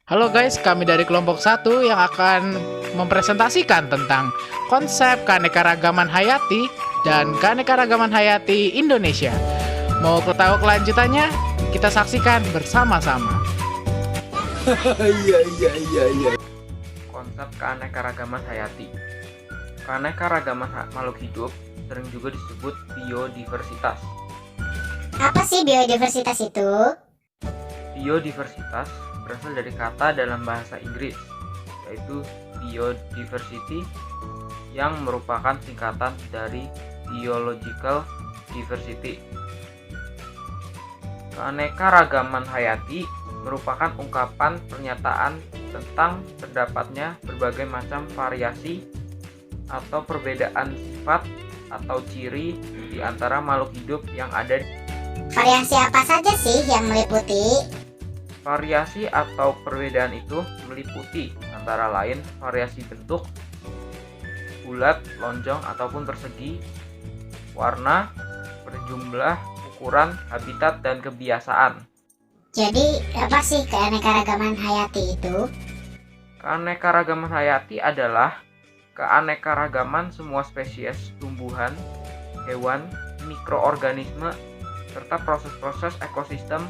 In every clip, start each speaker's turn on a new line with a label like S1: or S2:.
S1: Halo guys, kami dari kelompok 1 yang akan mempresentasikan tentang konsep keanekaragaman hayati dan keanekaragaman hayati Indonesia. Mau tahu kelanjutannya? Kita saksikan bersama-sama.
S2: Iya.
S3: Konsep keanekaragaman hayati. Keanekaragaman makhluk hidup sering juga disebut biodiversitas.
S4: Apa sih biodiversitas itu?
S3: Biodiversitas berasal dari kata dalam bahasa Inggris, yaitu biodiversity, yang merupakan singkatan dari biological diversity. Keanekaragaman hayati merupakan ungkapan pernyataan tentang terdapatnya berbagai macam variasi atau perbedaan sifat atau ciri di antara makhluk hidup yang ada.
S4: Variasi apa saja sih yang meliputi?
S3: Variasi atau perbedaan itu meliputi antara lain variasi bentuk, bulat, lonjong ataupun persegi, warna, berjumlah, ukuran, habitat, dan kebiasaan.
S4: Jadi, apa sih keanekaragaman hayati itu?
S3: Keanekaragaman hayati adalah keanekaragaman semua spesies tumbuhan, hewan, mikroorganisme, serta proses-proses ekosistem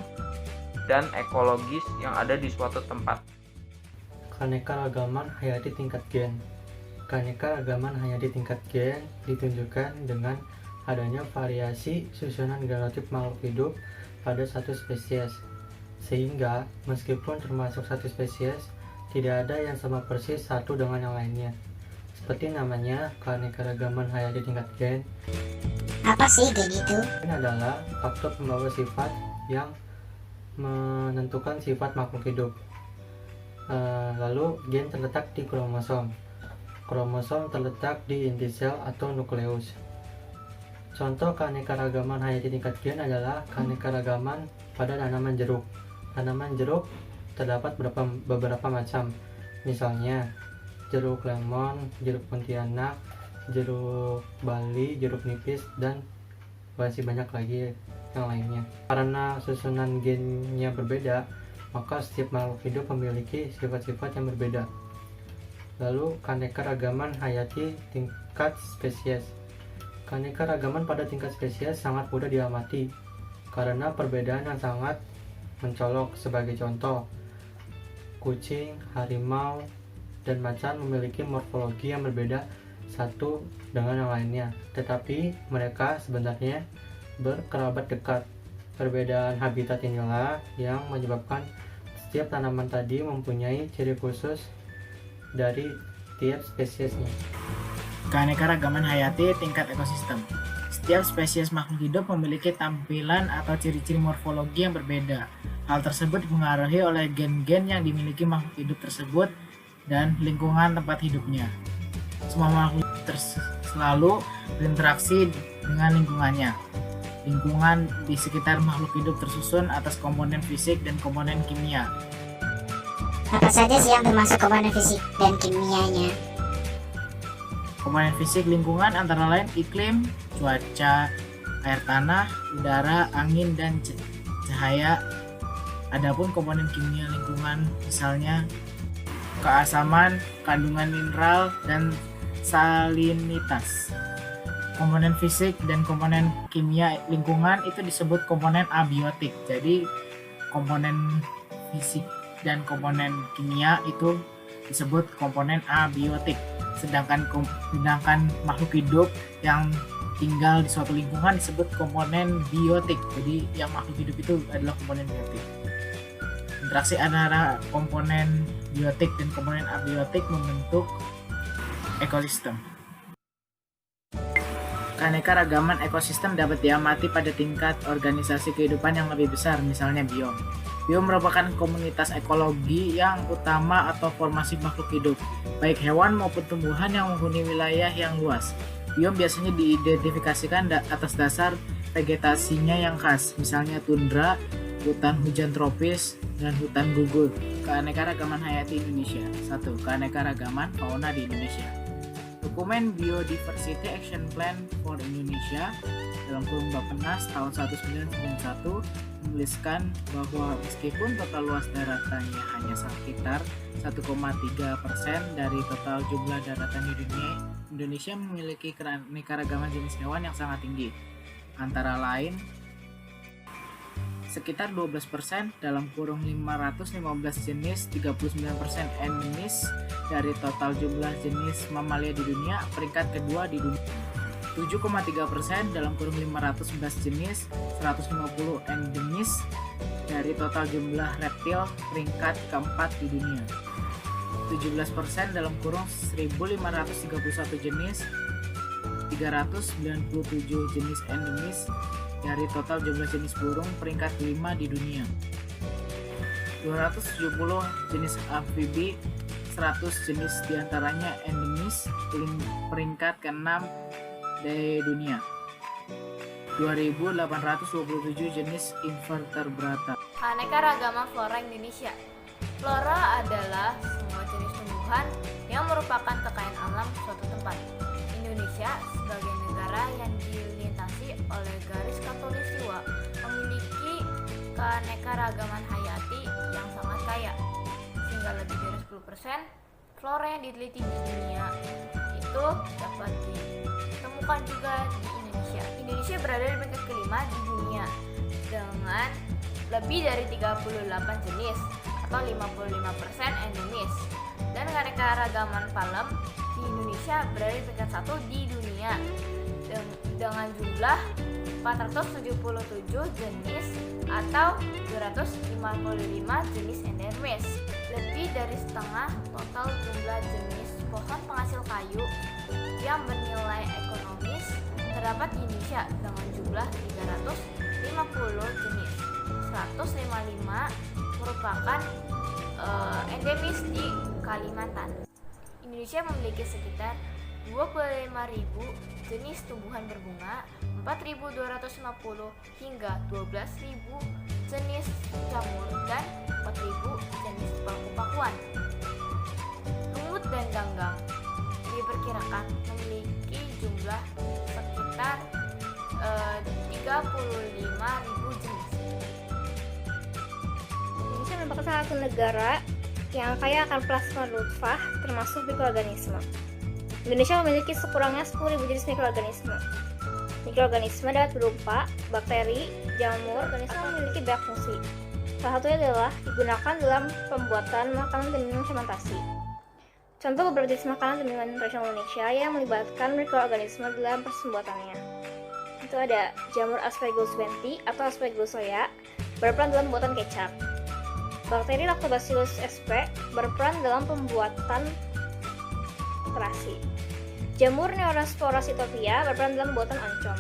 S3: dan ekologis yang ada di suatu tempat.
S2: Keanekaragaman hayati tingkat gen. Keanekaragaman hayati tingkat gen ditunjukkan dengan adanya variasi susunan genotip makhluk hidup pada satu spesies, sehingga meskipun termasuk satu spesies, tidak ada yang sama persis satu dengan yang lainnya. Seperti namanya, keanekaragaman hayati tingkat gen.
S4: Apa sih gen itu?
S2: Gen adalah faktor pembawa sifat yang menentukan sifat makhluk hidup. Lalu gen terletak di kromosom. Kromosom terletak di inti sel atau nukleus. Contoh keanekaragaman hayati tingkat gen adalah keanekaragaman pada tanaman jeruk. Tanaman jeruk terdapat beberapa macam, misalnya jeruk lemon, jeruk pontianak, jeruk bali, jeruk nipis, dan masih banyak lagi yang lainnya. Karena susunan gennya berbeda, maka setiap makhluk hidup memiliki sifat-sifat yang berbeda. Lalu keanekaragaman hayati tingkat spesies. Keanekaragaman pada tingkat spesies sangat mudah diamati karena perbedaan yang sangat mencolok. Sebagai contoh, kucing, harimau, dan macan memiliki morfologi yang berbeda satu dengan yang lainnya, tetapi mereka sebenarnya berkerabat dekat. Perbedaan habitat inilah yang menyebabkan setiap tanaman tadi mempunyai ciri khusus dari tiap spesiesnya.
S1: Keanekaragaman hayati tingkat ekosistem. Setiap spesies makhluk hidup memiliki tampilan atau ciri-ciri morfologi yang berbeda. Hal tersebut dipengaruhi oleh gen-gen yang dimiliki makhluk hidup tersebut dan lingkungan tempat hidupnya. Semua makhluk selalu berinteraksi dengan lingkungannya. Lingkungan di sekitar makhluk hidup tersusun atas komponen fisik dan komponen kimia.
S4: Apa saja sih yang termasuk komponen fisik dan kimianya?
S1: Komponen fisik lingkungan antara lain iklim, cuaca, air tanah, udara, angin, dan cahaya. Adapun komponen kimia lingkungan misalnya keasaman, kandungan mineral, dan salinitas. Komponen fisik dan komponen kimia lingkungan itu disebut komponen abiotik. Jadi komponen fisik dan komponen kimia itu disebut komponen abiotik. Sedangkan makhluk hidup yang tinggal di suatu lingkungan disebut komponen biotik. Jadi yang makhluk hidup itu adalah komponen biotik. Interaksi antara komponen biotik dan komponen abiotik membentuk ekosistem. Keanekaragaman ekosistem dapat diamati pada tingkat organisasi kehidupan yang lebih besar, misalnya biom. Biom merupakan komunitas ekologi yang utama atau formasi makhluk hidup, baik hewan maupun tumbuhan yang menghuni wilayah yang luas. Biom biasanya diidentifikasikan atas dasar vegetasinya yang khas, misalnya tundra, hutan hujan tropis, dan hutan gugur. Keanekaragaman hayati Indonesia. 1. Keanekaragaman fauna di Indonesia. Dokumen Biodiversity Action Plan for Indonesia dalam kurung Bappenas tahun 1991 menuliskan bahwa meskipun total luas daratannya hanya sekitar 1,3% dari total jumlah daratan di dunia, Indonesia memiliki keanekaragaman jenis hewan yang sangat tinggi. Antara lain sekitar 12% dalam kurung 515 jenis, 39% endemis dari total jumlah jenis mamalia di dunia, peringkat kedua di dunia. 7,3% dalam kurung 511 jenis, 150 endemis dari total jumlah reptil, peringkat keempat di dunia. 17% dalam kurung 1531 jenis, 397 jenis endemis dari total jumlah jenis burung, peringkat kelima di dunia. 270 jenis amfibi, 100 jenis diantaranya endemis, peringkat ke-6 di dunia. 2.827 jenis invertebrata.
S5: Keanekaragaman flora Indonesia. Flora adalah semua jenis tumbuhan yang merupakan kekayaan alam suatu tempat. Indonesia sebagai negara yang dilintasi oleh garis khatulistiwa memiliki keanekaragaman hayati yang sangat kaya, sehingga lebih dari 10% flora yang diteliti di dunia itu dapat ditemukan juga di Indonesia. Indonesia berada di peringkat kelima di dunia dengan lebih dari 38 jenis atau 55% endemis, dan keanekaragaman palem di Indonesia berada di peringkat 1 di dunia dengan jumlah 477 jenis atau 255 jenis endemis. Lebih dari setengah total jumlah jenis pohon penghasil kayu yang bernilai ekonomis terdapat di Indonesia dengan jumlah 350 jenis. 155 merupakan endemis di Kalimantan. Indonesia memiliki sekitar 25.000 jenis tumbuhan berbunga, 4.250 hingga 12.000 jenis jamur, dan 4.000 jenis paku-pakuan. Lumut dan ganggang diperkirakan memiliki jumlah sekitar 35.000 jenis.
S6: Indonesia merupakan salah satu negara yang kaya akan plasma nutfah termasuk mikroorganisme. Indonesia memiliki sekurangnya 10.000 jenis mikroorganisme. Mikroorganisme dapat berupa bakteri, jamur, organisme memiliki banyak fungsi. Salah satunya adalah digunakan dalam pembuatan makanan dan minuman fermentasi. Contoh beberapa jenis makanan dan minuman tradisional Indonesia yang melibatkan mikroorganisme dalam pembuatannya. Itu ada jamur Aspergillus venti atau Aspergillus soya, berperan dalam pembuatan kecap. Bakteri Lactobacillus sp berperan dalam pembuatan terasi. Jamur Neosporas Ethiopia berperan dalam pembuatan oncom.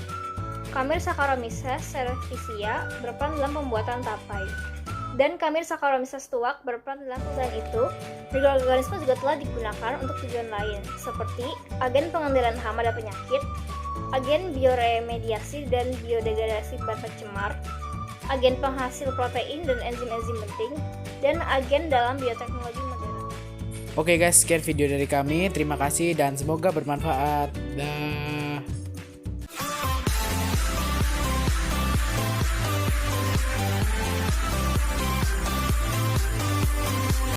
S6: Kamir Saccharomyces cerevisia berperan dalam pembuatan tapai. Dan Kamir Saccharomyces tuak berperan dalam pembuatan itu. Mikroorganisme juga telah digunakan untuk tujuan lain, seperti agen pengendalian hama dan penyakit, agen bioremediasi dan biodegradasi bahan pencemar, agen penghasil protein dan enzim-enzim penting, dan agen dalam bioteknologi modern.
S1: Oke guys, sekian video dari kami. Terima kasih dan semoga bermanfaat. Dah.